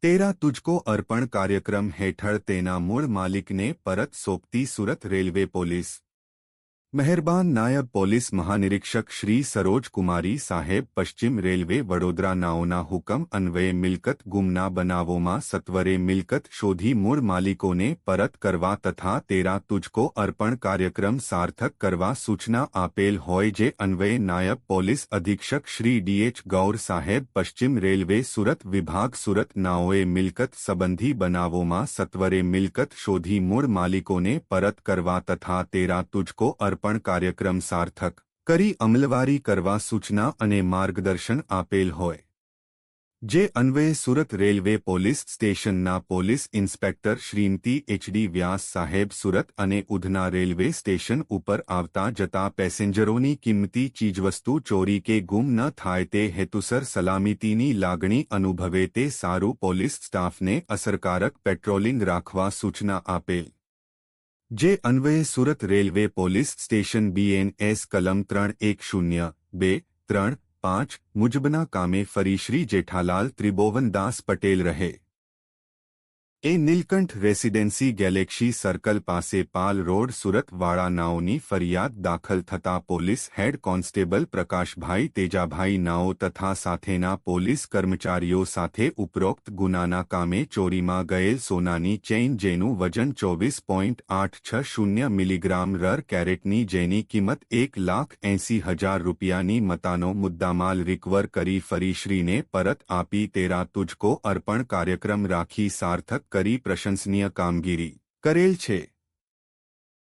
તેરા તુજકો અર્પણ કાર્યક્રમ હેઠળ તેના મૂળ માલિકને પરત સોંપતી સુરત રેલવે પોલીસ। મહેરબાન નાયબ પોલીસ મહાનિરીક્ષક શ્રી સરોજ કુમારી સાહેબ પશ્ચિમ રેલવે વડોદરા નાઓના હુકમ અન્વયે મિલકત ગુમના બનાવોમાં સત્વરે મિલકત શોધી મૂળ માલિકોને પરત કરવા તથા તેરા તુજકો અર્પણ કાર્યક્રમ સાર્થક કરવા સૂચના આપેલ હોય જે અન્વયે નાયબ પોલીસ અધિક્ષક શ્રી ડીએચ ગૌર સાહેબ પશ્ચિમ રેલવે સુરત વિભાગ સુરત નાઓએ મિલકત સંબંધી બનાવોમાં સત્વરે મિલકત શોધી મૂળ માલિકોને પરત કરવા તથા તેરા તુજકો અર્પણ કાર્યક્રમ સાર્થક કરી અમલવારી કરવા સૂચના અને માર્ગદર્શન આપેલ હોય જે અન્વયે સુરત રેલવે પોલીસ સ્ટેશનના પોલીસ ઇન્સ્પેક્ટર શ્રીમતી એચડી વ્યાસ સાહેબ સુરત અને ઉધના રેલવે સ્ટેશન ઉપર આવતા જતા પેસેન્જરોની કિંમતી ચીજવસ્તુ ચોરી કે ગુમ ન થાય તે હેતુસર સલામતીની લાગણી અનુભવે તે સારું પોલીસ સ્ટાફને અસરકારક પેટ્રોલિંગ રાખવા સૂચના આપેલ જે અન્વયે Surat railway police station BNS કલમ 3102-3-5 મુજબના કામે ફરી શ્રી જેઠાલાલ ત્રિભુવનદાસ પટેલ રહે એ નીલકંઠ રેસિડેન્સી ગેલેક્સી સર્કલ પાસે પાલ રોડ સુરત વાળા નાઓની ફરિયાદ દાખલ થતા police head constable Prakashbhai Tejabhai નાઓ તથા સાથેના પોલીસ કર્મચારીઓ સાથે ઉપરોક્ત ગુનાના કામે ચોરીમાં ગયેલ સોનાની ચેઇન જેનું વજન 24.860 મિલીગ્રામ રર કેરેટની જેની કિંમત 1,80,000 રૂપિયાની મતાનો મુદ્દામાલ રિકવર કરી ફરીશ્રીને પરત આપી તેરા તુજકો અર્પણ કાર્યક્રમ રાખી સાર્થક કરી પ્રશંસનીય કામગીરી કરેલ છે।